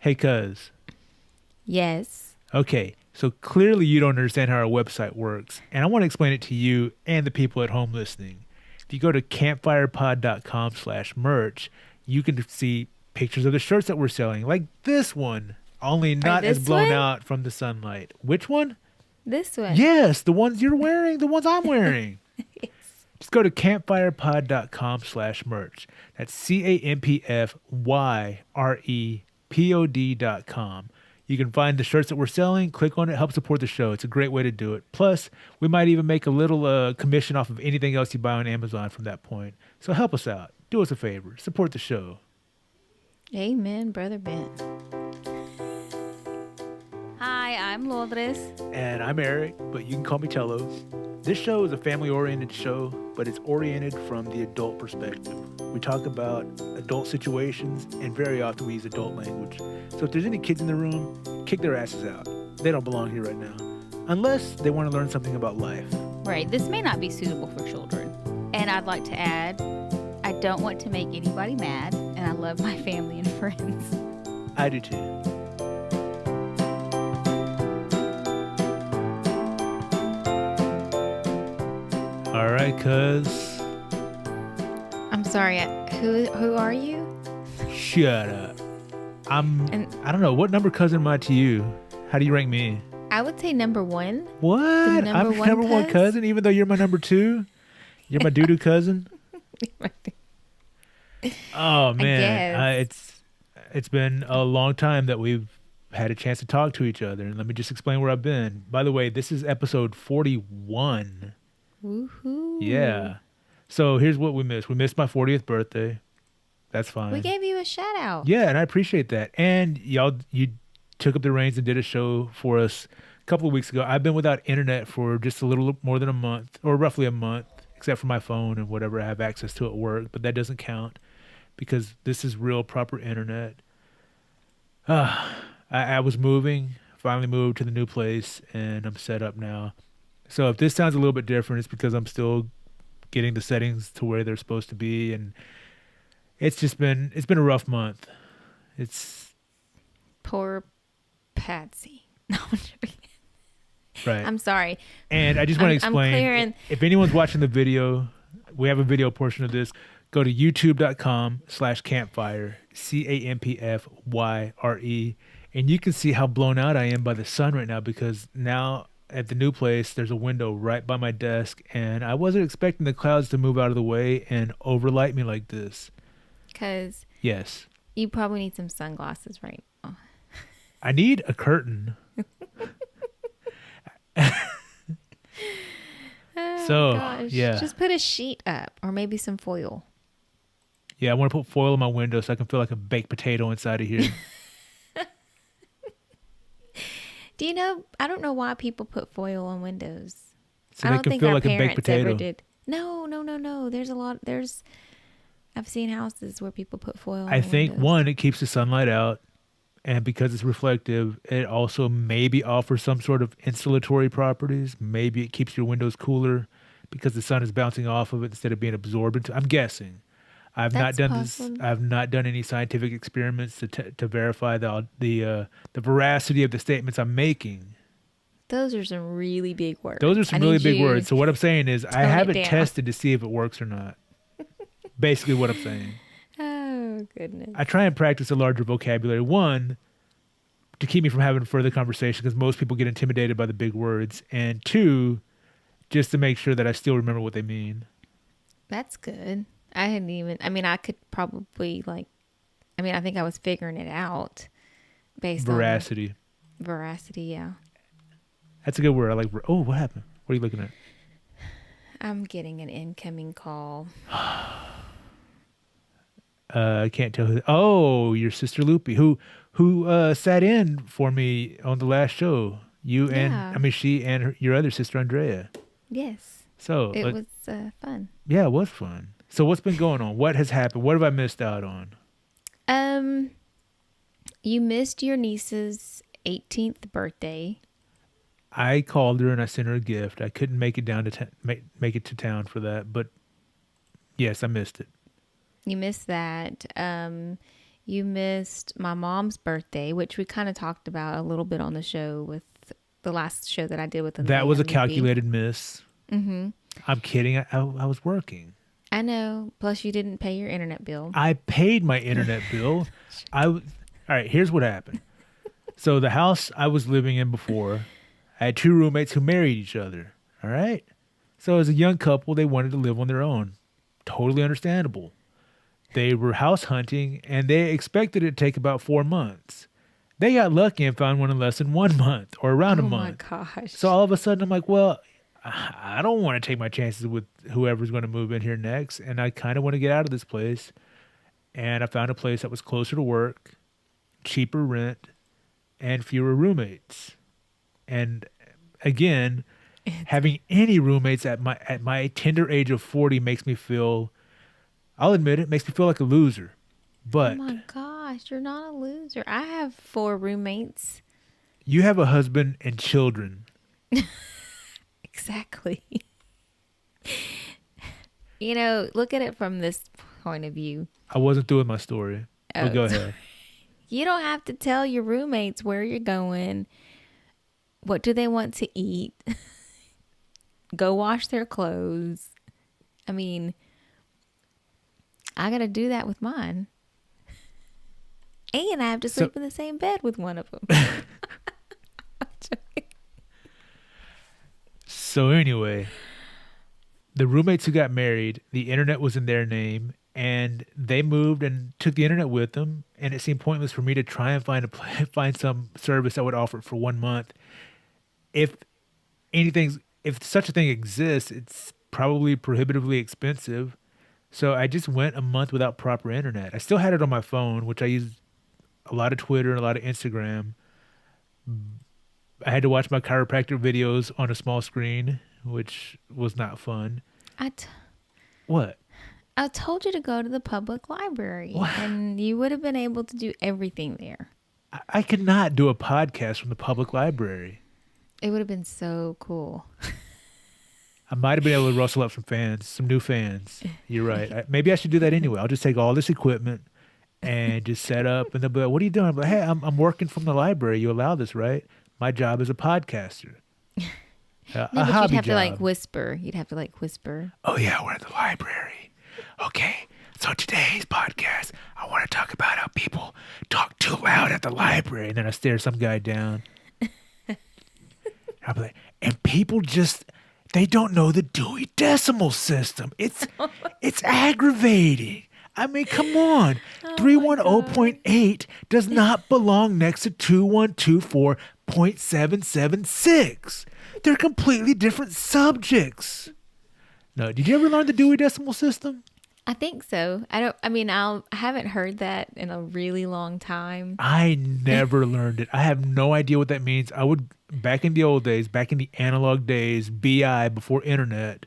Hey, cuz. Yes. Okay, so clearly you don't understand how our website works, and I want to explain it to you and the people at home listening. If you go to campfirepod.com/merch, you can see pictures of the shirts that we're selling, like this one, only Or not as this blown one? out from the sunlight. Which one? This one. Yes, the ones you're wearing, the ones I'm wearing. Yes. Just go to campfirepod.com/merch. That's campfyrepod.com. You can find the shirts that we're selling. Click on it, help support the show. It's a great way to do it. Plus, we might even make a little commission off of anything else you buy on Amazon from that point. So help us out. Do us a favor. Support the show. Amen, Brother Ben. Hi, I'm Lourdes. And I'm Eric, but you can call me Tello. This show is a family-oriented show, but it's oriented from the adult perspective. We talk about adult situations, and very often we use adult language. So if there's any kids in the room, kick their asses out. They don't belong here right now. Unless they want to learn something about life. Right, this may not be suitable for children. And I'd like to add, I don't want to make anybody mad, and I love my family and friends. I do too. All right, cuz. I'm sorry, who are you? Shut up. I don't know. What number cousin am I to you? How do you rank me? I would say number one. What? I'm number one number one cuz? cousin, even though you're my number two? You're my doo-doo cousin? Oh, man. It's been a long time that we've had a chance to talk to each other. And let me just explain where I've been. By the way, this is episode 41. Woohoo. Yeah. So here's what we missed. We missed my 40th birthday. That's fine. We gave you a shout out. Yeah, and I appreciate that. And you took up the reins and did a show for us a couple of weeks ago. I've been without internet for just a little more than a month, or roughly a month, except for my phone and whatever I have access to at work. But that doesn't count because this is real proper internet. I was moving, finally moved to the new place, and I'm set up now. So if this sounds a little bit different, it's because I'm still getting the settings to where they're supposed to be, and it's been a rough month. It's Poor Patsy. No, I'm joking. right. I'm sorry. And I just want to explain, I'm clearing. if anyone's watching the video, we have a video portion of this. Go to youtube.com/campfyre, CAMPFYRE, and you can see how blown out I am by the sun right now, because now at the new place, there's a window right by my desk, and I wasn't expecting the clouds to move out of the way and overlight me like this. Because Yes. you probably need some sunglasses right now. I need a curtain. So, gosh. yeah. Just put a sheet up or maybe some foil. Yeah, I want to put foil in my window so I can feel like a baked potato inside of here. Do you know, I don't know why people put foil on windows. So I they don't can think feel our like a baked parents ever potato. did. No. I've seen houses where people put foil on I think, windows. one, it keeps the sunlight out. And because it's reflective, it also maybe offers some sort of insulatory properties. Maybe it keeps your windows cooler because the sun is bouncing off of it instead of being absorbed into. I'm guessing. I've not That's done possible. this. I've not done any scientific experiments to verify the veracity of the statements I'm making. Those are some really big words. Those are some I really need big you words. So what I'm saying is I tone it haven't down. tested to see if it works or not. Basically what I'm saying. Oh, goodness. I try and practice a larger vocabulary. One, to keep me from having further conversation, because most people get intimidated by the big words. And two, just to make sure that I still remember what they mean. That's good. I could probably I think I was figuring it out based Veracity. on veracity. Yeah. That's a good word. I like. Oh, what happened? What are you looking at? I'm getting an incoming call. I can't tell who. Oh, your sister Loopy, who sat in for me on the last show. Yeah. She and your other sister Andrea. Yes. So It was fun. Yeah, it was fun. So what's been going on? What has happened? What have I missed out on? You missed your niece's 18th birthday. I called her and I sent her a gift. I couldn't make it down to make it to town for that, but yes, I missed it. You missed that. You missed my mom's birthday, which we kind of talked about a little bit on the show with the last show that I did with them. That was a calculated miss. Mm-hmm. I'm kidding. I was working. I know. Plus, you didn't pay your internet bill. I paid my internet bill. All right, here's what happened. So the house I was living in before, I had 2 roommates who married each other. All right. So as a young couple, they wanted to live on their own. Totally understandable. They were house hunting, and they expected it to take about 4 months. They got lucky and found one in less than 1 month or around a month. Oh, my gosh. So all of a sudden, I'm like, well, I don't want to take my chances with whoever's going to move in here next, and I kind of want to get out of this place. And I found a place that was closer to work, cheaper rent, and fewer roommates. And again, having any roommates at my tender age of 40 makes me feel, I'll admit it, makes me feel like a loser. But oh my gosh, you're not a loser. I have 4 roommates. You have a husband and children. Exactly. You know, look at it from this point of view. I wasn't through with my story. But go ahead. You don't have to tell your roommates where you're going. What do they want to eat? Go wash their clothes. I mean, I got to do that with mine. And I have to sleep in the same bed with one of them. So anyway, the roommates who got married, the internet was in their name, and they moved and took the internet with them. And it seemed pointless for me to try and find some service that would offer it for 1 month. If such a thing exists, it's probably prohibitively expensive. So I just went a month without proper internet. I still had it on my phone, which I used a lot of Twitter and a lot of Instagram. I had to watch my chiropractor videos on a small screen, which was not fun. What? I told you to go to the public library, and you would have been able to do everything there. I could not do a podcast from the public library. It would have been so cool. I might have been able to rustle up some new fans. You're right. Maybe I should do that anyway. I'll just take all this equipment and just set up, and they'll be like, "What are you doing?" I'm like, "Hey, I'm working from the library. You allow this, right? My job is a podcaster." No, a but hobby you'd have job. to like whisper. You'd have to like whisper. Oh yeah, we're at the library. Okay, so today's podcast, I want to talk about how people talk too loud at the library, and then I stare some guy down. I'll be like, and people they don't know the Dewey Decimal System. It's aggravating. I mean, come on. 310.8 does not belong next to 2124.776. They're completely different subjects. No, did you ever learn the Dewey Decimal System? I think so. I haven't heard that in a really long time. I never learned it. I have no idea what that means. I would, back in the old days, back in the analog days, BI, before internet,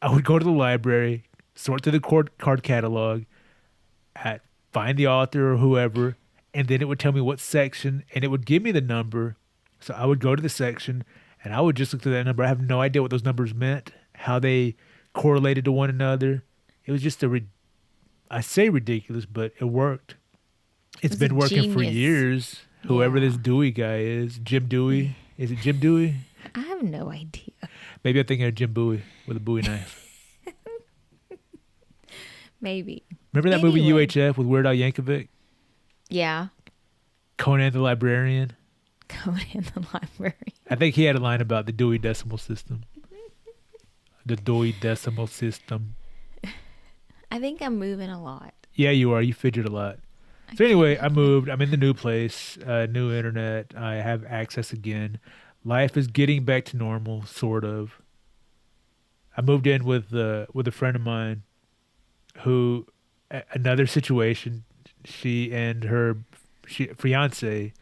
I would go to the library, sort through the card catalog, find the author or whoever, and then it would tell me what section, and it would give me the number. So I would go to the section, and I would just look through that number. I have no idea what those numbers meant, how they correlated to one another. It was just I say ridiculous, but it worked. It's been working for years. Whoever this Dewey guy is, Jim Dewey. Is it Jim Dewey? I have no idea. Maybe I'm thinking of Jim Bowie with a Bowie knife. Maybe. Remember that movie UHF with Weird Al Yankovic? Yeah. Conan the Librarian? Conan the Librarian. I think he had a line about the Dewey Decimal System. The Dewey Decimal System. I think I'm moving a lot. Yeah, you are. You fidget a lot. So anyway, I moved. I'm in the new place, new internet. I have access again. Life is getting back to normal, sort of. I moved in with a friend of mine who, another situation, she and her fiance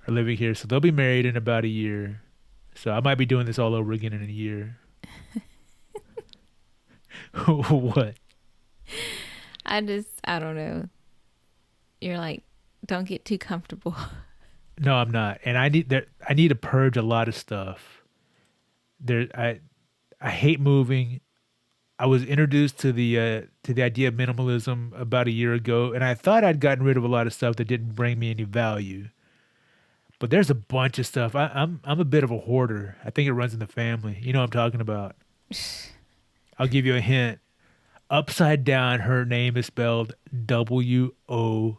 are living here. So they'll be married in about a year. So I might be doing this all over again in a year. What? I don't know. You're like, don't get too comfortable. No, I'm not. And I need to purge a lot of stuff. I hate moving. I was introduced to the idea of minimalism about a year ago, and I thought I'd gotten rid of a lot of stuff that didn't bring me any value. But there's a bunch of stuff. I'm a bit of a hoarder. I think it runs in the family. You know what I'm talking about. I'll give you a hint. Upside down, her name is spelled WOW.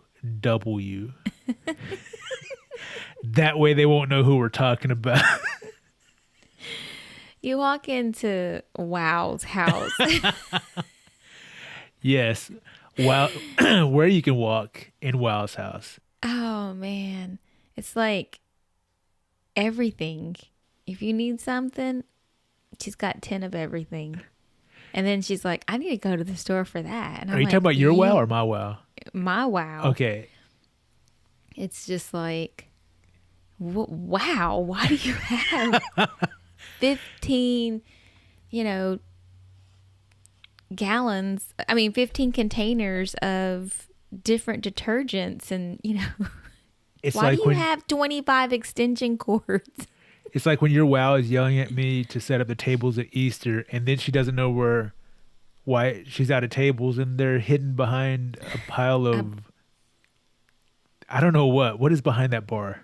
That way they won't know who we're talking about. You walk into Wow's house. Yes. Wow. Where you can walk in Wow's house. Oh man. It's like everything. If you need something, she's got 10 of everything. And then she's like, I need to go to the store for that. And Are you talking about your Wow or my Wow? My Wow. Okay. It's just like, wow, why do you have 15, 15 containers of different detergents and, It's why like do you have 25 extension cords? It's like when your Wow is yelling at me to set up the tables at Easter, and then she doesn't know why she's out of tables, and they're hidden behind a pile of I don't know what is behind that bar.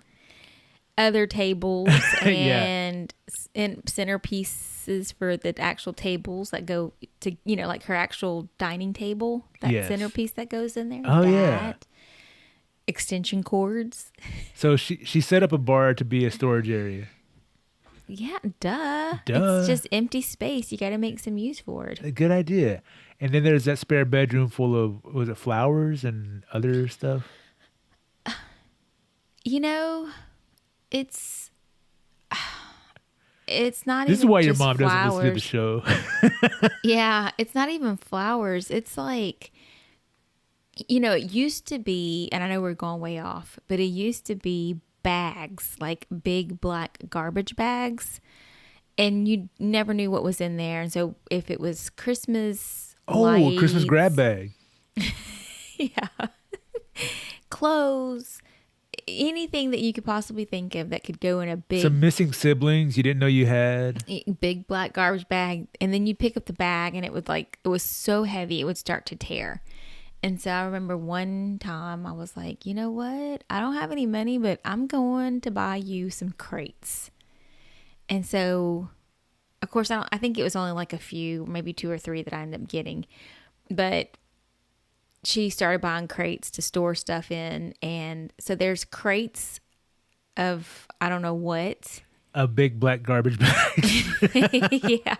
Other tables Yeah. and centerpieces for the actual tables that go to, like her actual dining table, that Yes. centerpiece that goes in there. Oh, that. yeah. Extension cords. So she set up a bar to be a storage area. Yeah, duh. Duh. It's just empty space. You got to make some use for it. A good idea. And then there's that spare bedroom full of, was it flowers and other stuff? It's not This even is why your just mom doesn't flowers. listen to the show. Yeah, it's not even flowers. It's like, it used to be, and I know we're going way off, but it used to be bags, like big black garbage bags, and you never knew what was in there. And so if it was Christmas lights, Christmas grab bag. yeah, clothes, anything that you could possibly think of that could go in a Some missing siblings you didn't know you had. big black garbage bag, and then you'd pick up the bag and it was so heavy it would start to tear. And so I remember one time I was like, you know what? I don't have any money, but I'm going to buy you some crates. And so, of course, I think it was only like a few, maybe 2 or 3 that I ended up getting. But she started buying crates to store stuff in. And so there's crates of, I don't know what. A big black garbage bag. Yeah.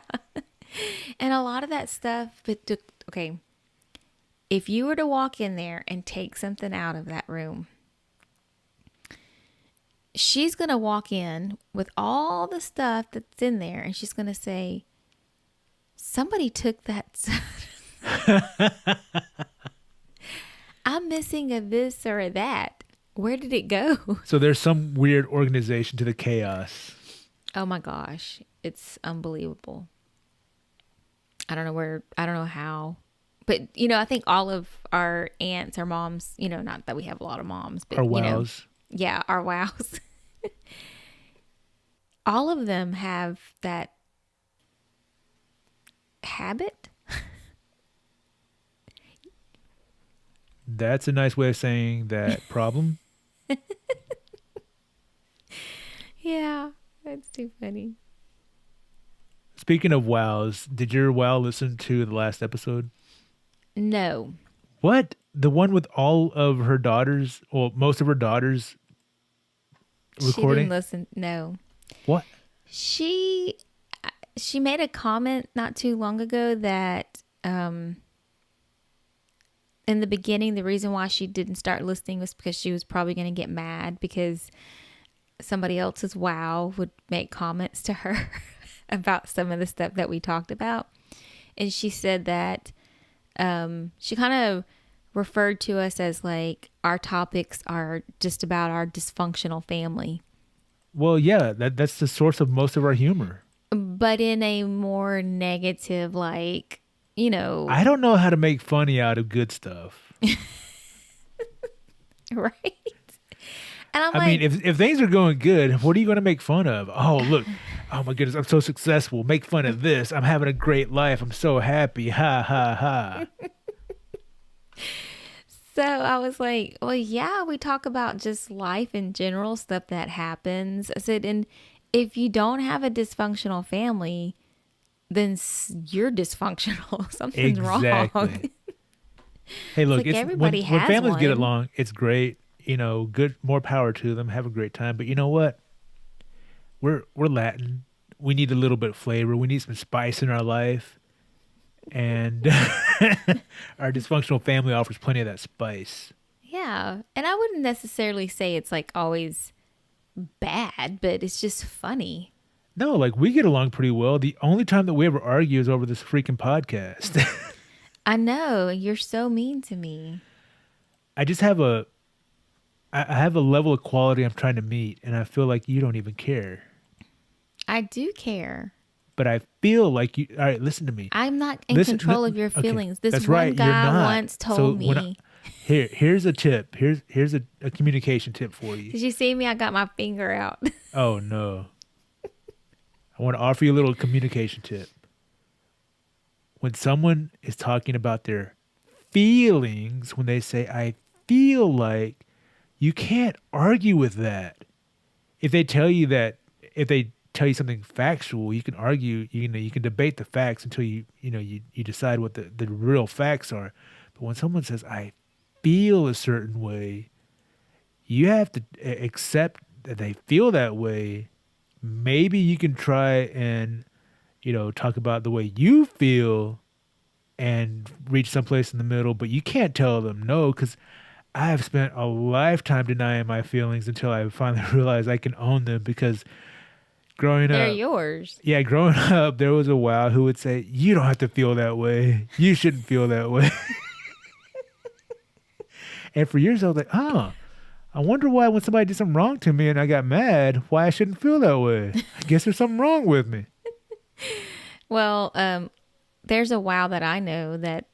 And a lot of that stuff, okay. If you were to walk in there and take something out of that room, she's going to walk in with all the stuff that's in there and she's going to say, somebody took that. I'm missing a this or a that. Where did it go? So there's some weird organization to the chaos. Oh my gosh. It's unbelievable. I don't know how. But, I think all of our aunts, our moms, not that we have a lot of moms, but, Our Wows. Yeah, our Wows. All of them have that habit. That's a nice way of saying that problem. Yeah, that's too funny. Speaking of Wows, did your Wow listen to the last episode? No. What? The one with all of her daughters, well, most of her daughters recording? She didn't listen. No. What? She made a comment not too long ago that in the beginning, the reason why she didn't start listening was because she was probably going to get mad because somebody else's Wow would make comments to her about some of the stuff that we talked about. And she said that she kind of referred to us as like our topics are just about our dysfunctional family. Well, yeah, that's the source of most of our humor. But in a more negative, like, I don't know how to make funny out of good stuff. Right? And I mean, if things are going good, what are you going to make fun of? Oh, look, Oh my goodness, I'm so successful. Make fun of this. I'm having a great life. I'm so happy. Ha ha ha. So I was like, well, yeah, we talk about just life in general, stuff that happens. I said, and if you don't have a dysfunctional family, then you're dysfunctional. Something's wrong. Exactly. Hey, It's look, like it's everybody when has families get one. along, it's great. You know, good, more power to them. Have a great time. But you know what? We're Latin. We need a little bit of flavor. We need some spice in our life, and our dysfunctional family offers plenty of that spice. Yeah. And I wouldn't necessarily say it's like always bad, but it's just funny. No, like we get along pretty well. The only time that we ever argue is over this freaking podcast. I know. You're so mean to me. I just have I have a level of quality I'm trying to meet, and I feel like you don't even care. I do care. But I feel like you. All right, listen to me. I'm not in Listen, control no, of your okay, feelings. This that's one right. You're guy not. once So told when me. here's a tip. Here's a communication tip for you. Did you see me? I got my finger out. Oh no. I want to offer you a little communication tip. When someone is talking about their feelings, when they say I feel like, you can't argue with that. If they tell you that, if they tell you something factual, you can argue, you can debate the facts until you decide what the real facts are. But when someone says I feel a certain way, you have to accept that they feel that way. Maybe you can try and talk about the way you feel and reach someplace in the middle, but you can't tell them no, because I've spent a lifetime denying my feelings until I finally realized I can own them. Because growing They're up, yours. yeah, growing up, there was a wow who would say, "You don't have to feel that way. You shouldn't feel that way." And for years, I was like, "Oh, I wonder why when somebody did something wrong to me and I got mad, why I shouldn't feel that way. I guess there's something wrong with me." Well, there's a wow that I know that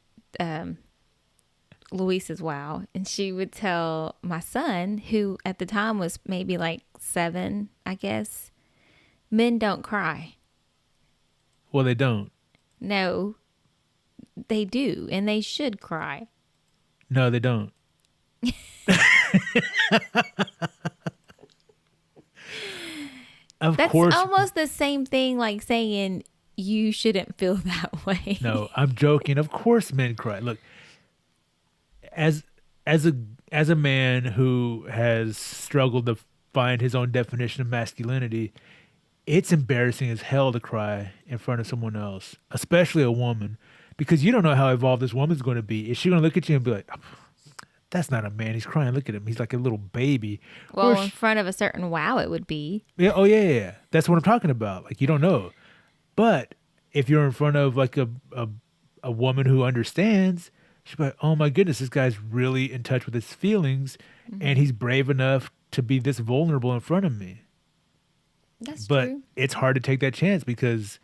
Luisa's wow, and she would tell my son, who at the time was maybe like 7, I guess, men don't cry. Well, they don't. No, they do, and they should cry. No, they don't. Of That's course. almost the same thing like saying you shouldn't feel that way. No, I'm joking. Of course men cry. Look, as as a man who has struggled to find his own definition of masculinity, it's embarrassing as hell to cry in front of someone else, especially a woman, because you don't know how evolved this woman's going to be. Is she going to look at you and be like, "Oh, that's not a man. He's crying. Look at him. He's like a little baby." Well, Or in front of a certain wow, it would be. yeah, oh yeah. That's what I'm talking about. Like you don't know. But if you're in front of like a woman who understands, she'll be like, "Oh my goodness, this guy's really in touch with his feelings, and he's brave enough to be this vulnerable in front of me." That's But true. it's hard to take that chance because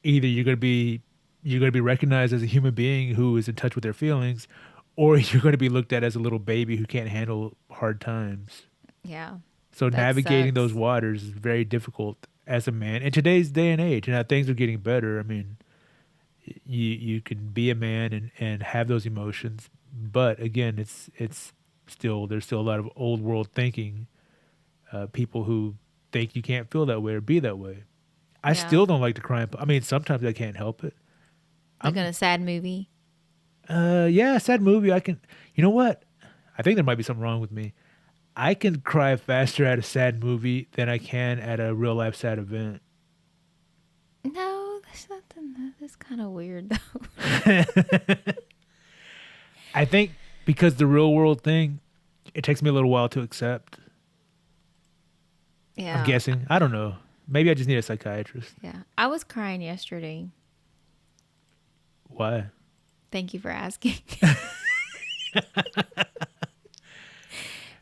either you're gonna be recognized as a human being who is in touch with their feelings, or you're going to be looked at as a little baby who can't handle hard times. Yeah. So That navigating those sucks. waters is very difficult as a man in today's day and age. Now things are getting better. I mean, you can be a man and have those emotions, but again, it's still there's still a lot of old world thinking. People who think you can't feel that way or be that way. I Yeah. still don't like to cry. I mean, sometimes I can't help it. Like in a sad movie. Yeah, sad movie. I can. You know what? I think there might be something wrong with me. I can cry faster at a sad movie than I can at a real life sad event. No, that's nothing. That's kind of weird though. I think because the real world thing, it takes me a little while to accept. Yeah. I'm guessing. I don't know. Maybe I just need a psychiatrist. Yeah. I was crying yesterday. Why? Thank you for asking.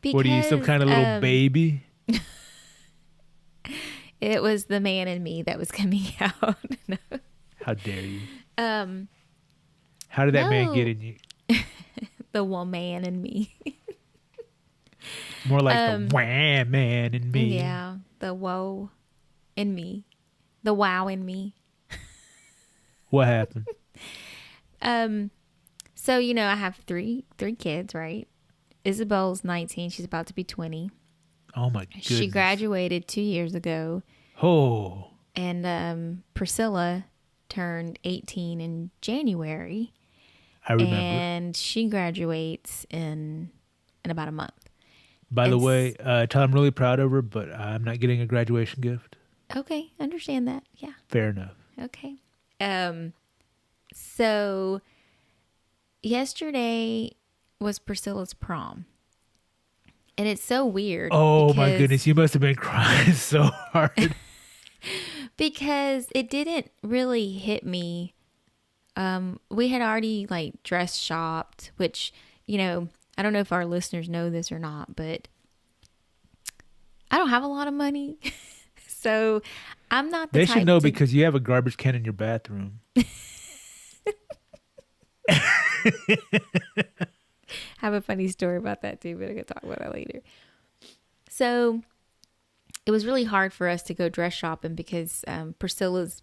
What are you, some kind of little baby? It was the man in me that was coming out. No. How dare you? Um, How did that man get no. in you? The woman in me. More like the wham man in me. Yeah, the woe in me. the wow in me. What happened? So, you know, I have three kids, right? Isabel's 19. She's about to be 20. Oh my goodness. She graduated 2 years ago. Oh. And Priscilla turned 18 in January. I remember. And she graduates in about a month. By the way, tell her I'm really proud of her, but I'm not getting a graduation gift. Okay, understand that. Yeah. Fair enough. Okay. So yesterday was Priscilla's prom. And it's so weird. Oh my goodness, you must have been crying so hard. Because it didn't really hit me. We had already like dress shopped, which, you know, I don't know if our listeners know this or not, but I don't have a lot of money. So I'm not the type. They should know because you have a garbage can in your bathroom. I have a funny story about that too, but I can talk about that later. So it was really hard for us to go dress shopping because Priscilla's,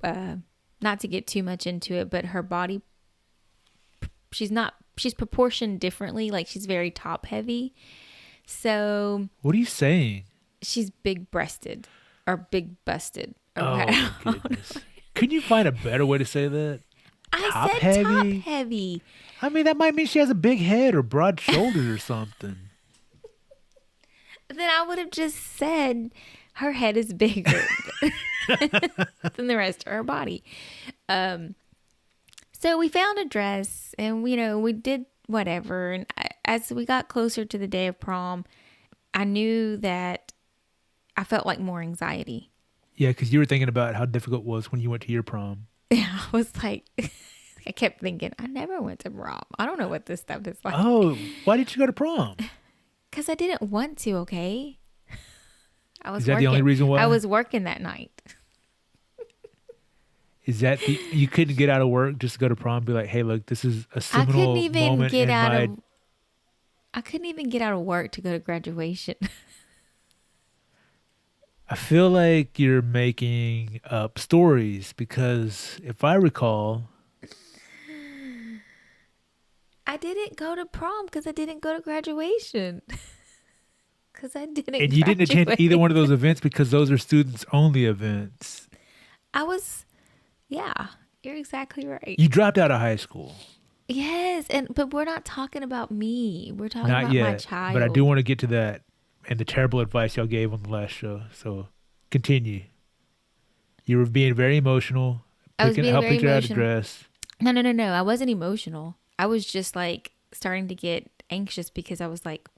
not to get too much into it, but her body, she's proportioned differently. Like she's very top heavy. So what are you saying? She's big breasted or big busted. Or oh my goodness. Couldn't you find a better way to say that? I said top heavy. I mean, that might mean she has a big head or broad shoulders or something. Then I would have just said her head is bigger than the rest of her body. So we found a dress and, you know, we did whatever. And as we got closer to the day of prom, I knew that I felt like more anxiety. Yeah, because you were thinking about how difficult it was when you went to your prom. Yeah, I was like, I kept thinking, I never went to prom. I don't know what this stuff is like. Oh, why did you go to prom? Because I didn't want to, okay? Is that the only reason why? I was working that night. Is that you couldn't get out of work just to go to prom and be like, hey, look, this is a seminal moment I couldn't even get out of work to go to graduation. I feel like you're making up stories because if I recall, I didn't go to prom because I didn't go to graduation. Because I didn't And you didn't attend either one of those events because those are students only events. Yeah, you're exactly right. You dropped out of high school. Yes, but we're not talking about me. We're talking about my child. But I do want to get to that and the terrible advice y'all gave on the last show. So continue. You were being very emotional. Helping you out of dress. No. I wasn't emotional. I was just like starting to get anxious because I was like,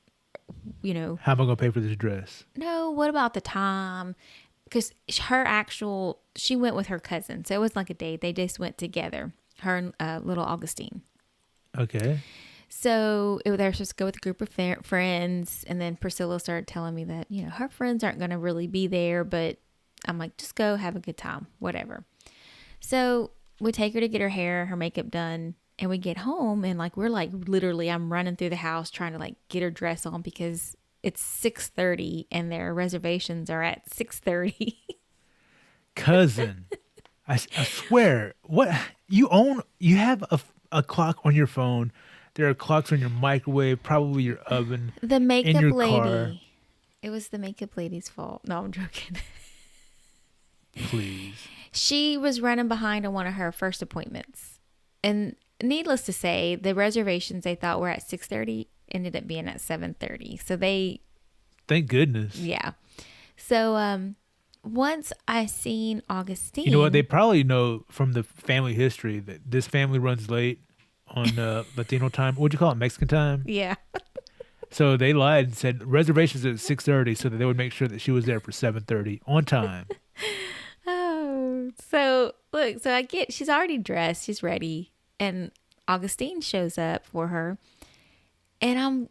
you know. How am I going to pay for this dress? No, what about the time? Because she went with her cousin. So it was like a date. They just went together. Her and little Augustine. Okay. So they were supposed to go with a group of friends. And then Priscilla started telling me that, you know, her friends aren't going to really be there. But I'm like, just go have a good time. Whatever. So we take her to get her hair, her makeup done. And we get home and like, we're like, literally, I'm running through the house trying to like get her dress on because it's 6:30 and their reservations are at 6:30. Cousin, I swear, what you have a clock on your phone. There are clocks on your microwave, probably your oven. The makeup in your lady. Car. It was the makeup lady's fault. No, I'm joking. Please. She was running behind on one of her first appointments. And needless to say, the reservations they thought were at 6:30 ended up being at 7:30. So thank goodness. Yeah. So once I seen Augustine. You know what? They probably know from the family history that this family runs late on Latino time. What'd you call it? Mexican time? Yeah. So they lied and said reservations at 6:30 so that they would make sure that she was there for 7:30 on time. Oh, so look, she's already dressed, she's ready, and Augustine shows up for her, and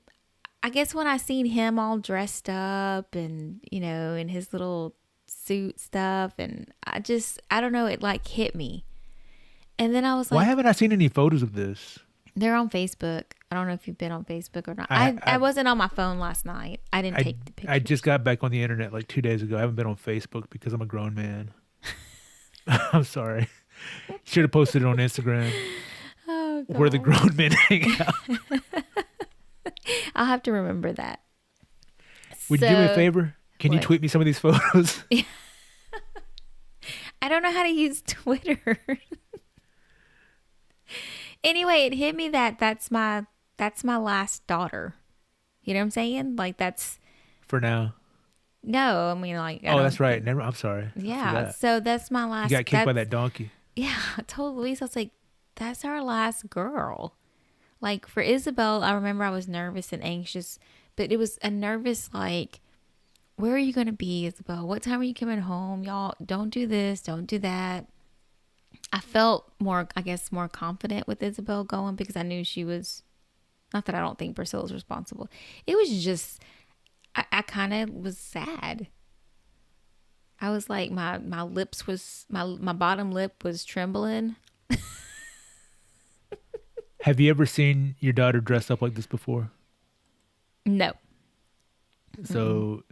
I guess when I seen him all dressed up and, you know, in his little suit stuff, and I don't know, it like hit me. And then I was like, why haven't I seen any photos of this? They're on Facebook. I don't know if you've been on Facebook or not. I wasn't on my phone last night. I didn't take the pictures. I just got back on the internet like 2 days ago. I haven't been on Facebook because I'm a grown man. I'm sorry. Should have posted it on Instagram Oh where the God. grown men hang out. I'll have to remember that. Would you do me a So favor? Can you what? tweet me some of these photos? I don't know how to use Twitter. Anyway, it hit me that that's my last daughter. You know what I'm saying? Like that's For now. no, I mean like I Oh, don't that's right. think- Never. I'm sorry. I Yeah, forgot. so that's my You last. got kicked by that's- that donkey. Yeah, I told Louise I was like, that's our last girl. Like for Isabel, I remember I was nervous and anxious, but it was a nervous like, where are you gonna be, Isabel? What time are you coming home? Y'all don't do this, don't do that. I felt more, I guess, more confident with Isabel going because I knew she was. Not that I don't think Priscilla's responsible. It was just, I kind of was sad. I was like, my lips was, my bottom lip was trembling. Have you ever seen your daughter dressed up like this before? No. So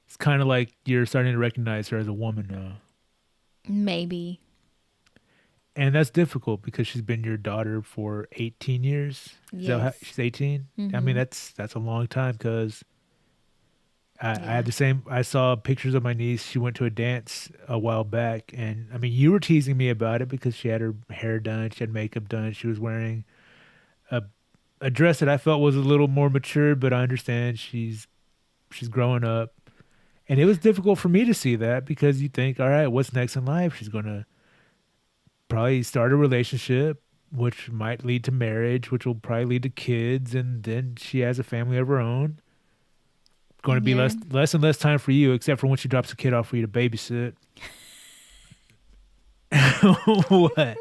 it's kind of like you're starting to recognize her as a woman now. Maybe. And that's difficult because she's been your daughter for 18 years. Is that how, Yes. she's 18? I Mhm. mean, that's a long time because I Yeah. had the same. I saw pictures of my niece. She went to a dance a while back. And I mean, you were teasing me about it because she had her hair done. She had makeup done. She was wearing a dress that I felt was a little more mature, but I understand she's growing up. And it was difficult for me to see that because you think, all right, what's next in life? She's going to probably start a relationship, which might lead to marriage, which will probably lead to kids, and then she has a family of her own. Going to be Yeah. less and less time for you, except for when she drops a kid off for you to babysit. What?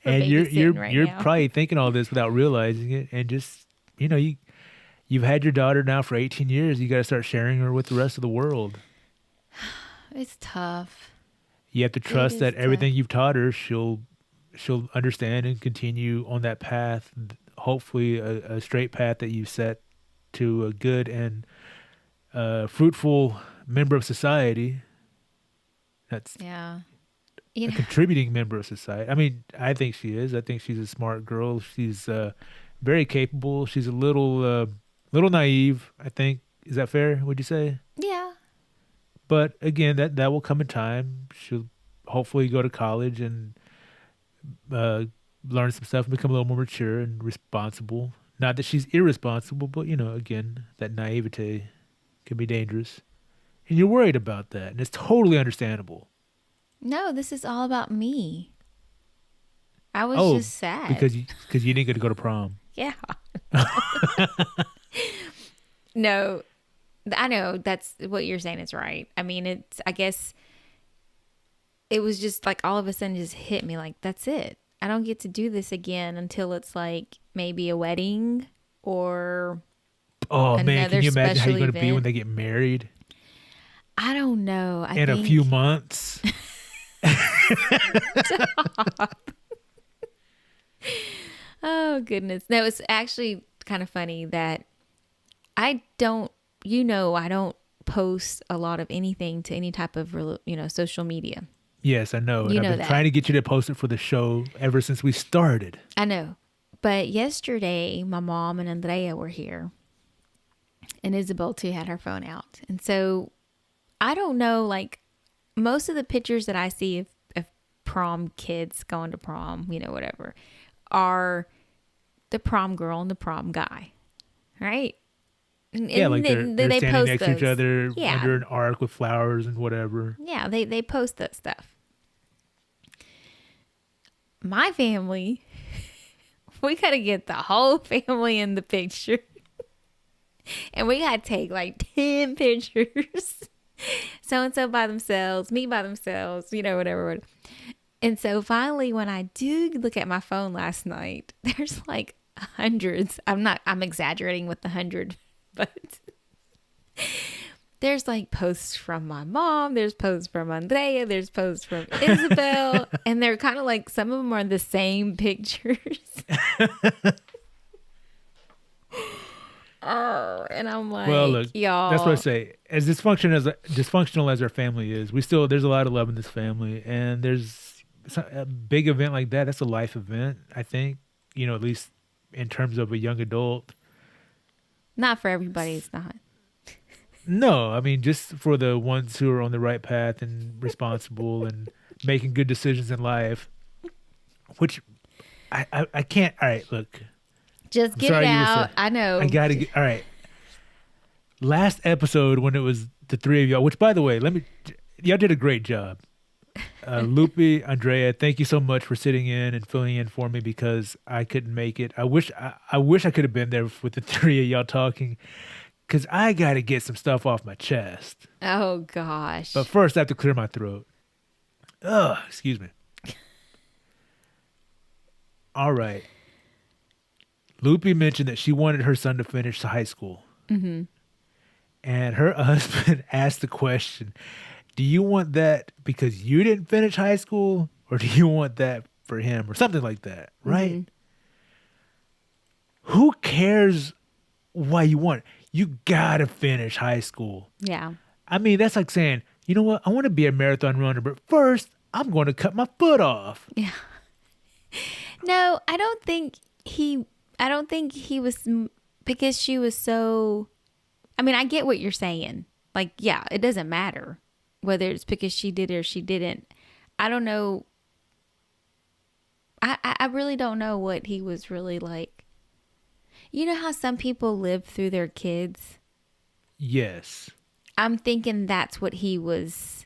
We're And you're babysitting right you're now. probably thinking all this without realizing it, and just you've had your daughter now for 18 years. You got to start sharing her with the rest of the world. It's tough. You have to trust is that tough. everything you've taught her, she'll understand and continue on that path. Hopefully, a straight path that you set to a good and fruitful member of society. That's Yeah. a You know, contributing member of society. I mean, I think she is. I think she's a smart girl. She's very capable. She's a little naive. I think. Is that fair? Would you say? yeah. But again, that will come in time. She'll hopefully go to college and learn some stuff and become a little more mature and responsible. Not that she's irresponsible, but again, that naivete can be dangerous. And you're worried about that, and it's totally understandable. No, this is all about me. I was Oh, just sad. because you didn't get to go to prom. Yeah. No, I know that's what you're saying is right. I mean, I guess it was just like all of a sudden just hit me like, that's it. I don't get to do this again until it's like maybe a wedding or Oh man, Another can you imagine how special you're going to be when event. they get married I don't know. I in think a few months? Oh goodness. No, it's actually kind of funny that I don't post a lot of anything to any type of social media. Yes, I know. And You I've know been that. trying to get you to post it for the show ever since we started. I know. But yesterday my mom and Andrea were here and Isabel too had her phone out. And so I don't know, like most of the pictures that I see of prom kids going to prom, whatever, are the prom girl and the prom guy, right? Yeah, like they're they standing post next to each those. other Yeah. under an arc with flowers and whatever. Yeah, they post that stuff. My family, we got to get the whole family in the picture. And we got to take like 10 pictures. So-and-so by themselves, me by themselves, whatever. And so finally, when I do look at my phone last night, there's like hundreds. I'm exaggerating with the 100, but there's like posts from my mom, there's posts from Andrea, there's posts from Isabel, and they're kind of like, some of them are the same pictures. Oh, and I'm Well, like, look, that's what I y'all, say. As dysfunctional as our family is, we still there's a lot of love in this family, and there's a big event like that. That's a life event, I think. At least in terms of a young adult. not for everybody. It's not. No, I mean just for the ones who are on the right path and responsible and making good decisions in life. Which I can't. All right, look, Just I'm get it sorry you were saying. out. I I know. gotta get. All right, last episode when it was the three of y'all. Which, by the way, y'all did a great job. Lupe, Andrea, thank you so much for sitting in and filling in for me because I couldn't make it. I wish I could have been there with the three of y'all talking because I got to get some stuff off my chest. Oh gosh. But first, I have to clear my throat. Ugh, excuse me. All right. Lupe mentioned that she wanted her son to finish high school. Mm-hmm. And her husband asked the question, do you want that because you didn't finish high school or do you want that for him or something like that, right? Mm-hmm. Who cares why you want it? You gotta finish high school. Yeah. I mean, that's like saying, you know what? I want to be a marathon runner, but first I'm going to cut my foot off. Yeah. No, I don't think he was because she was so. I mean, I get what you're saying. Like, yeah, it doesn't matter whether it's because she did it or she didn't. I don't know. I really don't know what he was really like. You know how some people live through their kids? Yes. I'm thinking that's what he was.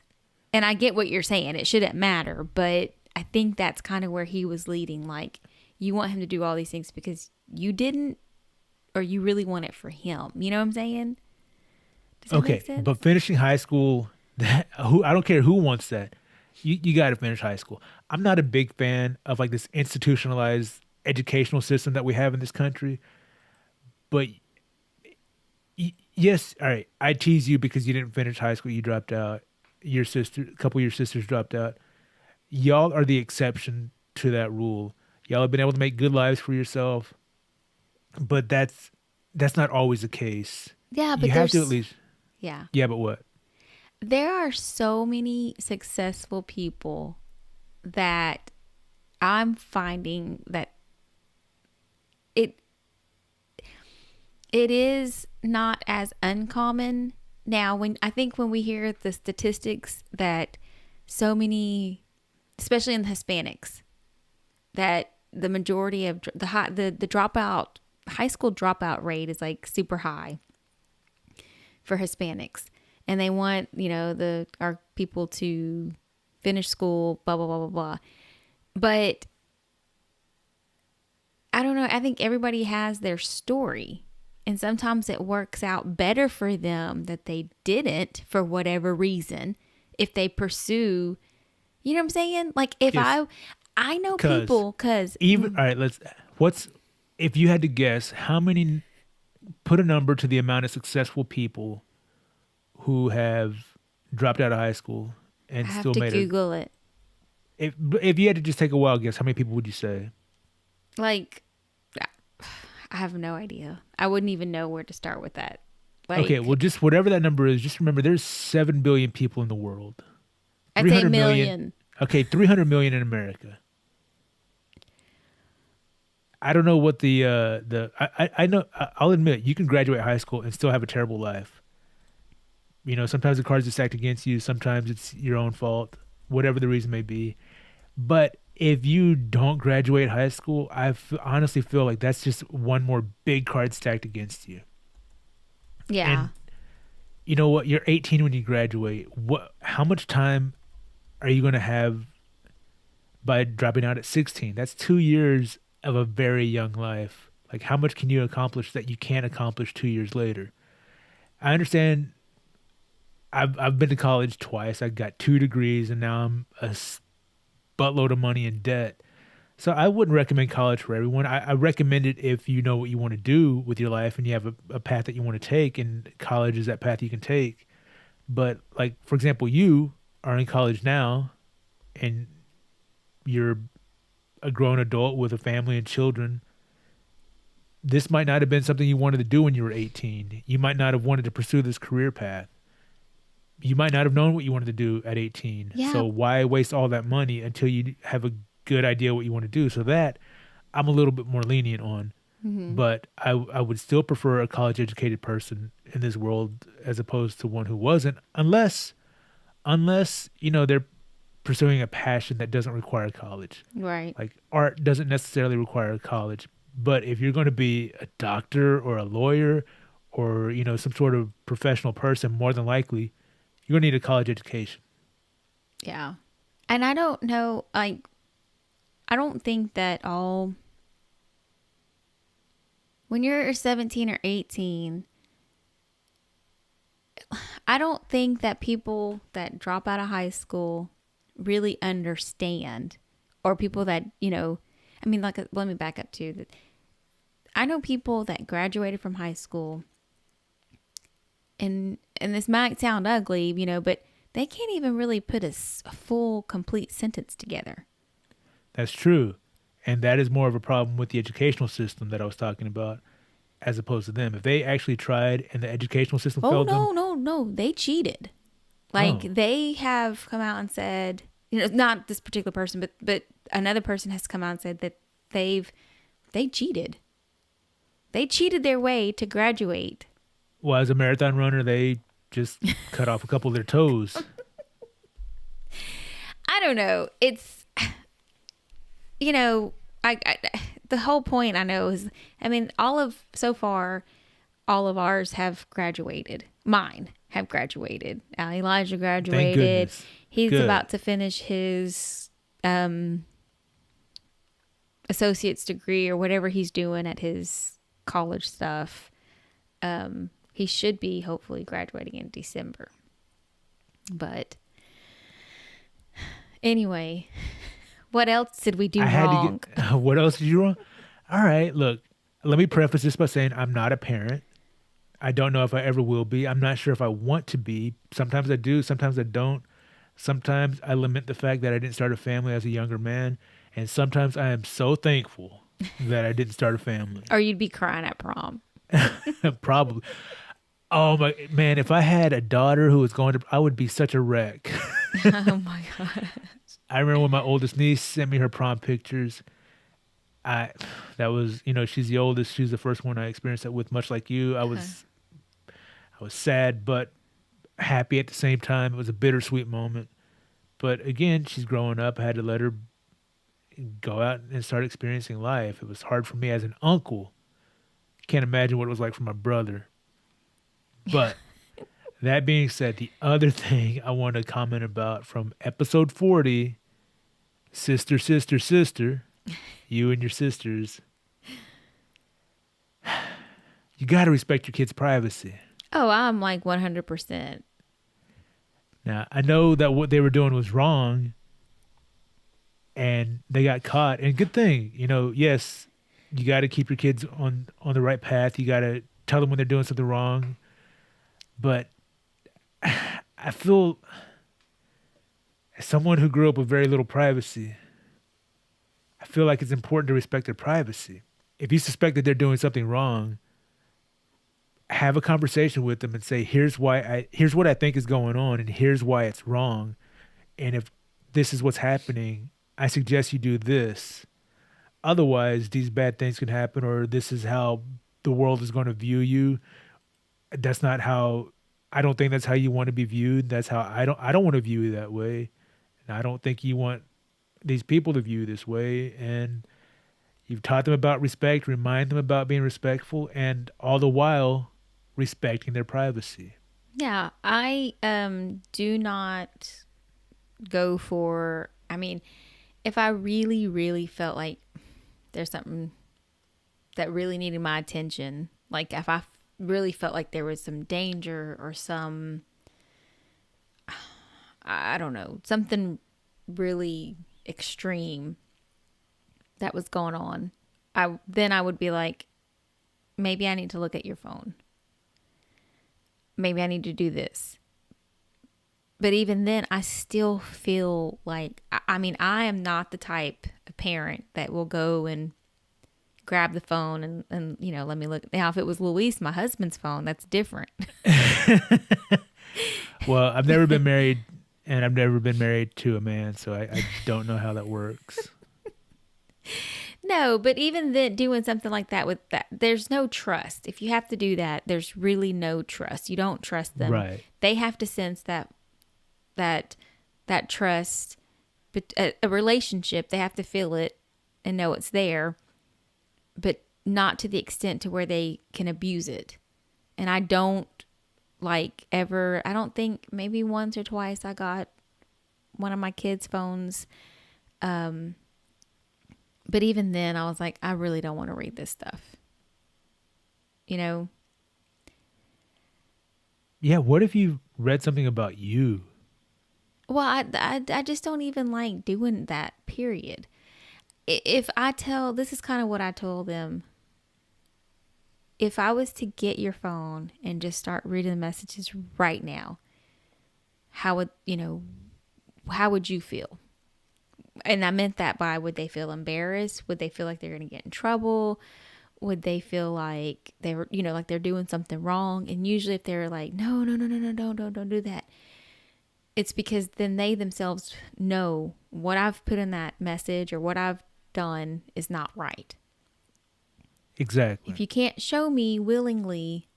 And I get what you're saying. It shouldn't matter. But I think that's kind of where he was leading. Like, you want him to do all these things because you didn't, or you really want it for him. You know what I'm saying? Does that make sense? But finishing high school, I don't care who wants that. You got to finish high school. I'm not a big fan of like this institutionalized educational system that we have in this country. But yes, all right. I tease you because you didn't finish high school. You dropped out. A couple of your sisters dropped out. Y'all are the exception to that rule. Y'all have been able to make good lives for yourself, but that's not always the case. Yeah, but you have to at least. Yeah. Yeah, but what? There are so many successful people that I'm finding that it is not as uncommon now. When we hear the statistics that so many, especially in the Hispanics, that the majority of the dropout high school dropout rate is like super high for Hispanics, and they want our people to finish school, blah blah blah blah blah. But I don't know. I think everybody has their story. And sometimes it works out better for them that they didn't for whatever reason if they pursue, you know what I'm saying? Like if Yes. I know people because even all right, if you had to guess how many, put a number to the amount of successful people who have dropped out of high school and I have still to made Google it. If you had to just take a wild guess, how many people would you say? Like, I have no idea. I wouldn't even know where to start with that. Like, Okay, well, just whatever that number is, just remember there's 7 billion people in the world. I'd say 300 million. Okay, 300 million in America. I don't know what I know. I'll admit you can graduate high school and still have a terrible life. Sometimes the cards are stacked against you. Sometimes it's your own fault, whatever the reason may be. But if you don't graduate high school, honestly feel like that's just one more big card stacked against you. Yeah. And you know what? You're 18 when you graduate. How much time are you going to have by dropping out at 16? That's 2 years of a very young life. Like, how much can you accomplish that you can't accomplish 2 years later? I understand. I've been to college twice. I got 2 degrees, and now I'm a buttload of money in debt. So I wouldn't recommend college for everyone. I recommend it if you know what you want to do with your life and you have a path that you want to take, and college is that path you can take. But like, for example, you are in college now and you're a grown adult with a family and children. this might not have been something you wanted to do when you were 18. You might not have wanted to pursue this career path. You might not have known what you wanted to do at 18. Yeah. So why waste all that money until you have a good idea what you want to do? So that I'm a little bit more lenient on. But I would still prefer a college educated person in this world as opposed to one who wasn't, unless they're pursuing a passion that doesn't require college. Right. Like art doesn't necessarily require college, but if you're going to be a doctor or a lawyer or some sort of professional person, more than likely you're going to need a college education. Yeah. And I don't know, I don't think that when you're 17 or 18, I don't think that people that drop out of high school really understand, or people that, let me back up too. I know people that graduated from high school and this might sound ugly, but they can't even really put a full, complete sentence together. That's true. And that is more of a problem with the educational system that I was talking about, as opposed to them. If they actually tried and the educational system failed them. No. They cheated. They have come out and said, not this particular person, but another person has come out and said that they cheated. They cheated their way to graduate. Well, as a marathon runner, they just cut off a couple of their toes. I don't know. It's, the whole point I know is, so far, all of ours have graduated. Mine have graduated. Elijah graduated. He's Good. about to finish his associate's degree or whatever he's doing at his college stuff. He should be hopefully graduating in December. But anyway, what else did we do wrong? What else did you wrong? All right, look, let me preface this by saying I'm not a parent. I don't know if I ever will be. I'm not sure if I want to be. Sometimes I do, sometimes I don't. Sometimes I lament the fact that I didn't start a family as a younger man. And sometimes I am so thankful that I didn't start a family. Or you'd be crying at prom. Probably. Oh my man, if I had a daughter who was I would be such a wreck. Oh my God. I remember when my oldest niece sent me her prom pictures. She's the oldest. She's the first one I experienced that with, much like you. I was sad, but happy at the same time. It was a bittersweet moment. But again, she's growing up. I had to let her go out and start experiencing life. It was hard for me as an uncle. Can't imagine what it was like for my brother. But that being said, the other thing I want to comment about from episode 40, sister, sister, sister, you and your sisters, you got to respect your kids' privacy. Oh, I'm like 100%. Now, I know that what they were doing was wrong and they got caught. And good thing, yes, you got to keep your kids on the right path. You got to tell them when they're doing something wrong. But I feel, as someone who grew up with very little privacy, I feel like it's important to respect their privacy. If you suspect that they're doing something wrong, have a conversation with them and say, here's what I think is going on and here's why it's wrong. And if this is what's happening, I suggest you do this. Otherwise, these bad things can happen, or this is how the world is going to view you. I don't think that's how you want to be viewed. That's how I don't want to view you that way. And I don't think you want these people to view you this way. And you've taught them about respect, remind them about being respectful, and all the while respecting their privacy. Yeah, I do not go for, if I really, really felt like there's something that really needed my attention, like if I really felt like there was some danger or some, I don't know, something really extreme that was going on, then I would be like, maybe I need to look at your phone. Maybe I need to do this. But even then, I still feel like, I am not the type of parent that will go and grab the phone and let me look. Now, if it was Luis, my husband's phone, that's different. Well, I've never been married, and I've never been married to a man, so I don't know how that works. No, but even then, doing something like that with that, there's no trust. If you have to do that, there's really no trust. You don't trust them. Right. They have to sense that trust, but a relationship. They have to feel it and know it's there, but not to the extent to where they can abuse it. And I don't I don't think, maybe once or twice I got one of my kids' phones. But even then, I was like, I really don't want to read this stuff. Yeah, what if you read something about you? Well, I just don't even like doing that, period. This is kind of what I told them. If I was to get your phone and just start reading the messages right now, how would you feel? And I meant that by, would they feel embarrassed? Would they feel like they're going to get in trouble? Would they feel like they were, like they're doing something wrong? And usually if they're like, no, don't do that. It's because then they themselves know what I've put in that message or what I've done is not right. Exactly. If you can't show me willingly,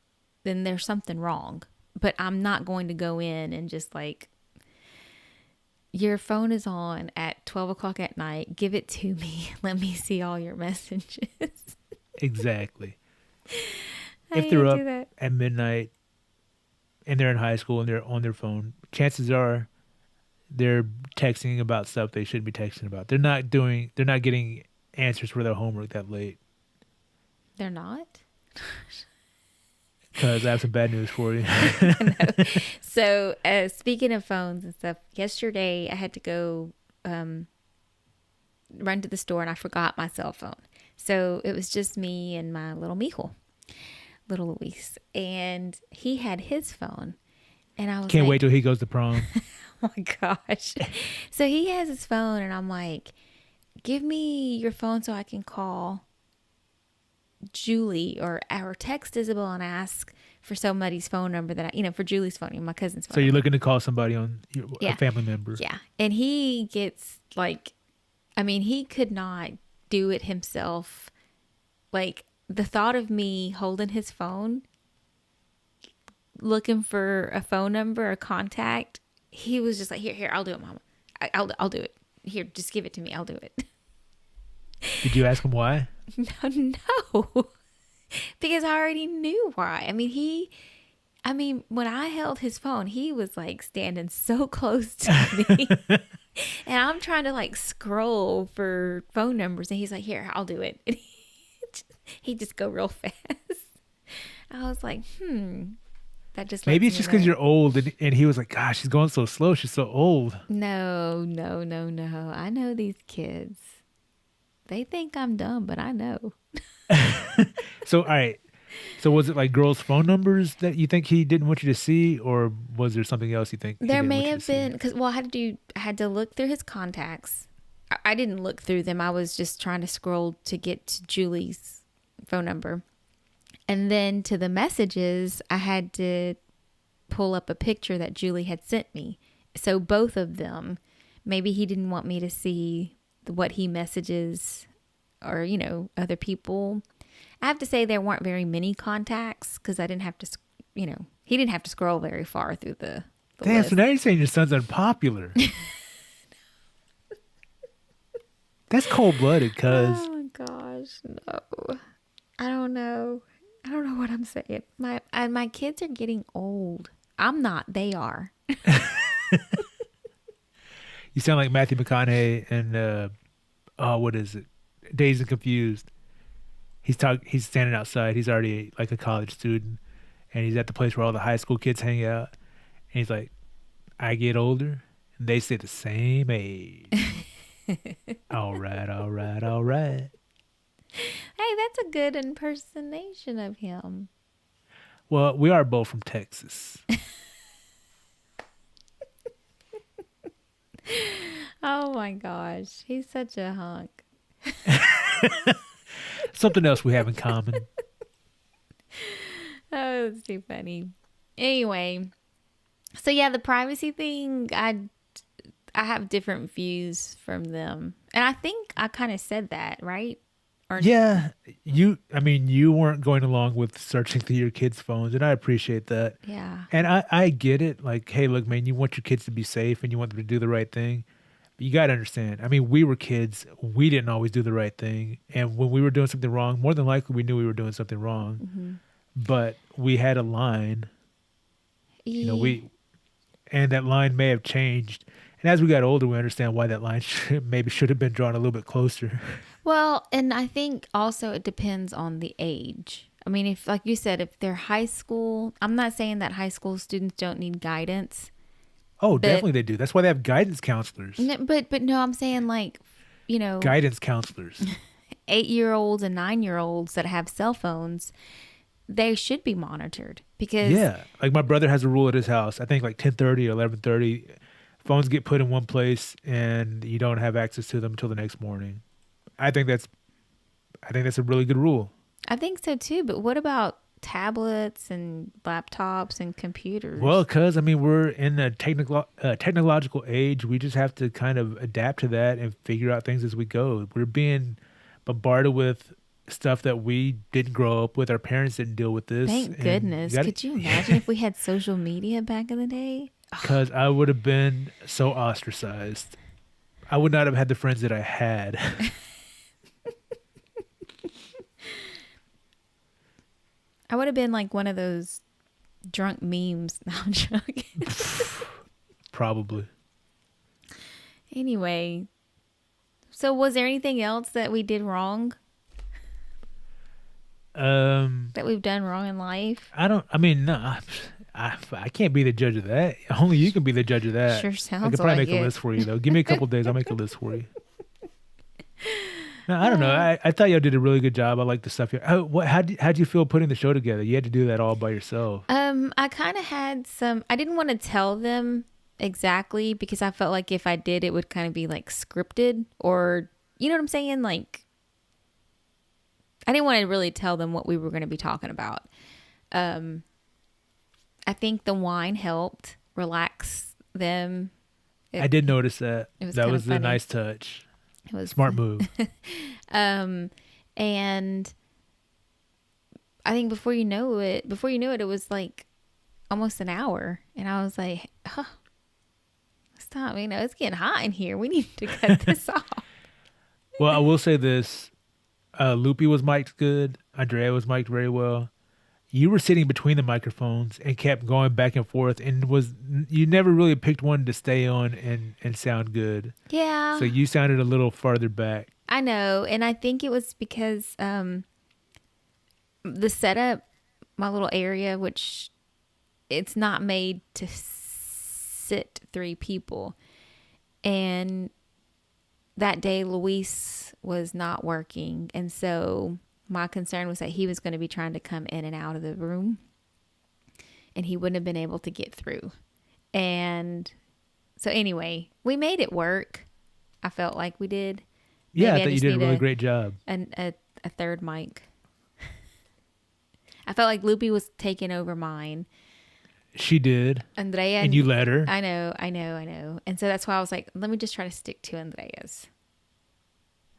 then there's something wrong. But I'm not going to go in and just like, your phone is on at 12 o'clock at night. Give it to me. Let me see all your messages. Exactly. If they're up at midnight and they're in high school and they're on their phone, chances are they're texting about stuff they shouldn't be texting about. They're not getting answers for their homework that late. They're not? Because I have some bad news for you. No. So, speaking of phones and stuff, yesterday I had to go run to the store and I forgot my cell phone. So it was just me and my little mijo, little Luis, and he had his phone. And I was Can't wait till he goes to prom. Oh my gosh. So he has his phone and I'm like, give me your phone so I can call Julie or text Isabel and ask for somebody's phone number that for Julie's phone, my cousin's phone. So you're looking to call somebody on a family member. Yeah. And he gets he could not do it himself. Like the thought of me holding his phone, looking for a phone number or contact, he was just like, here, I'll do it, Mama. I'll do it. Here, just give it to me. I'll do it. Did you ask him why? No, because I already knew why. When I held his phone, he was like standing so close to me and I'm trying to like scroll for phone numbers and he's like, here, I'll do it. And he just go real fast. I was like, that just maybe it's just because you're old and he was like, gosh, she's going so slow. She's so old. No. I know these kids. They think I'm dumb, but I know. So, all right. So was it like girls' phone numbers that you think he didn't want you to see, or was there something else you think there may have been? Because I had to look through his contacts. I didn't look through them. I was just trying to scroll to get to Julie's phone number, and then to the messages, I had to pull up a picture that Julie had sent me. So both of them, maybe he didn't want me to see what he messages or, other people. I have to say there weren't very many contacts because I didn't have to, he didn't have to scroll very far through the Damn, list. So now you're saying your son's unpopular. That's cold-blooded, cuz. Oh my gosh, no. I don't know what I'm saying. My kids are getting old. I'm not, they are. You sound like Matthew McConaughey and what is it? Dazed and Confused. He's standing outside. He's already like a college student, and he's at the place where all the high school kids hang out. And he's like, "I get older, and they stay the same age." All right. Hey, that's a good impersonation of him. Well, we are both from Texas. Oh my gosh, he's such a hunk. Something else we have in common. Oh, that's too funny. Anyway, so yeah, the privacy thing, I have different views from them. And I think I kind of said that, right? Or Yeah, you weren't going along with searching through your kids' phones, and I appreciate that. yeah. And I get it. Like, hey, look, man, you want your kids to be safe and you want them to do the right thing. But you got to understand. I mean, we were kids. We didn't always do the right thing. And when we were doing something wrong, more than likely we knew we were doing something wrong. Mm-hmm. But we had a line, and that line may have changed. And as we got older, we understand why that line maybe should have been drawn a little bit closer. Well, and I think also it depends on the age. I mean, if, like you said, if they're high school, I'm not saying that high school students don't need guidance. Oh, definitely they do. That's why they have guidance counselors. But no, I'm saying like, Guidance counselors. 8-year-olds and 9-year-olds that have cell phones, they should be monitored because Yeah, like my brother has a rule at his house. I think like 10:30 or 11:30, phones get put in one place and you don't have access to them until the next morning. I think that's a really good rule. I think so too. But what about tablets and laptops and computers? Well, because I mean we're in a technological age. We just have to kind of adapt to that and figure out things as we go. We're being bombarded with stuff that we didn't grow up with. Our parents didn't deal with this. Thank goodness. Could you imagine if we had social media back in the day? Because I would have been so ostracized. I would not have had the friends that I had. I would have been like one of those drunk memes. No, I'm joking. Probably. Anyway, so was there anything else that we did wrong? That we've done wrong in life? No, I can't be the judge of that. Only you can be the judge of that. Sure sounds I could probably like make a it. list for you, though. Give me a couple days. I'll make a list for you. No, I don't know. I thought y'all did a really good job. I like the stuff. How'd you feel putting the show together? You had to do that all by yourself. I kind of had I didn't want to tell them exactly because I felt like if I did, it would kind of be like scripted or, you know what I'm saying? Like, I didn't want to really tell them what we were going to be talking about. I think the wine helped relax them. I did notice that. It was That kinda was a funny. nice touch. It was Smart move. and I think before you knew it, it was like almost an hour. And I was like, stop, it's getting hot in here. We need to cut this off. Well, I will say this. Loopy was mic'd good. Andrea was mic'd very well. You were sitting between the microphones and kept going back and forth, and you never really picked one to stay on and sound good. Yeah. So you sounded a little farther back. I know. And I think it was because the setup, my little area, which it's not made to sit 3 people. And that day, Luis was not working. And so my concern was that he was going to be trying to come in and out of the room and he wouldn't have been able to get through. And so anyway, we made it work. I felt like we did. Yeah, Maybe I thought you did a really great job. A third mic. I felt like Loopy was taking over mine. She did. Andrea. And you let her. I know. And so that's why I was like, let me just try to stick to Andrea's.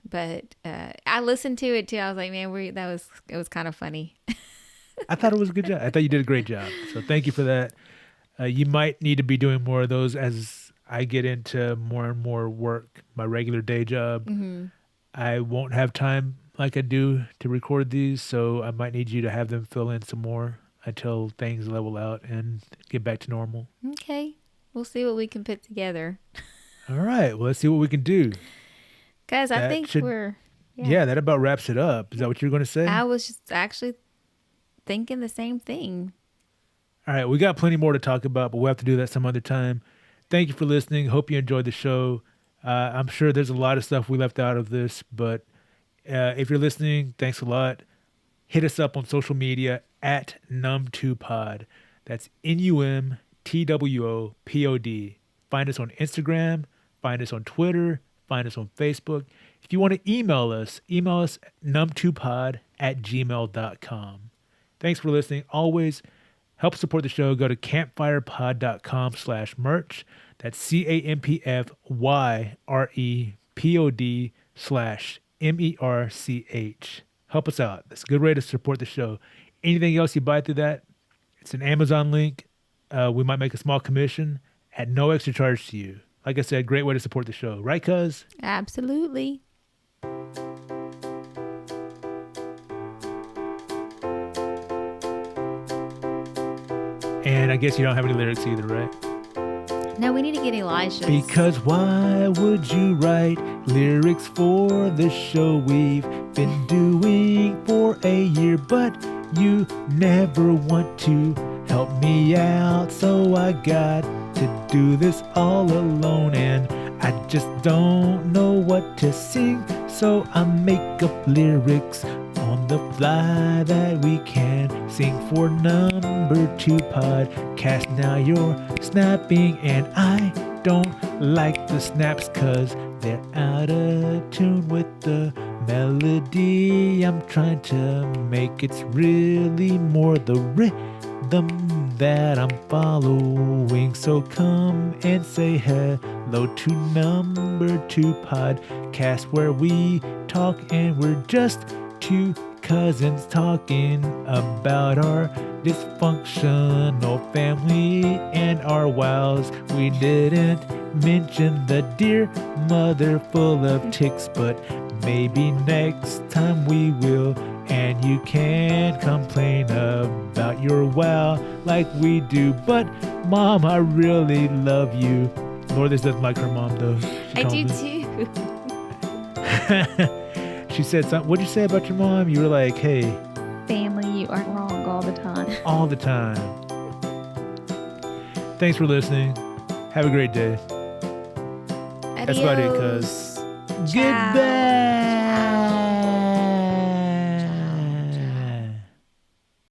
But I listened to it too. I was like, man, it was kind of funny. I thought it was a good job. I thought you did a great job. So thank you for that. You might need to be doing more of those as I get into more and more work, my regular day job. Mm-hmm. I won't have time like I do to record these, so I might need you to have them fill in some more until things level out and get back to normal. Okay. We'll see what we can put together. All right. Well, let's see what we can do. Guys, I think we're... Yeah, that about wraps it up. Is that what you're going to say? I was just actually thinking the same thing. All right. We got plenty more to talk about, but we'll have to do that some other time. Thank you for listening. Hope you enjoyed the show. I'm sure there's a lot of stuff we left out of this, but if you're listening, thanks a lot. Hit us up on social media at N2Pod. That's NUMTWOPOD. Find us on Instagram. Find us on Twitter. Find us on Facebook. If you want to email us num2pod@gmail.com. Thanks for listening. Always help support the show. Go to campfyrepod.com/merch. That's campfyrepod/merch. Help us out. That's a good way to support the show. Anything else you buy through that, it's an Amazon link. We might make a small commission at no extra charge to you. Like I said, great way to support the show. Right, cuz? Absolutely. And I guess you don't have any lyrics either, right? No, we need to get Elijah's. Because why would you write lyrics for the show we've been doing for a year, but you never want to help me out, so I got to do this all alone, and I just don't know what to sing, so I make up lyrics on the fly that we can sing for number 2 podcast. Now you're snapping and I don't like the snaps cause they're out of tune with the melody I'm trying to make. It's really more the rhythm that I'm following. So come and say hello to number 2 podcast, where we talk and we're just 2 cousins talking about our dysfunctional family and our wows. We didn't mention the dear mother full of ticks, but maybe next time we will. And you can complain about your wow like we do. But Mom, I really love you. Lourdes doesn't like her mom though. I do too. She said something. What'd you say about your mom? You were like, hey. Family, you are wrong all the time. All the time. Thanks for listening. Have a great day. Adios. That's about it, cuz. Ciao. Goodbye.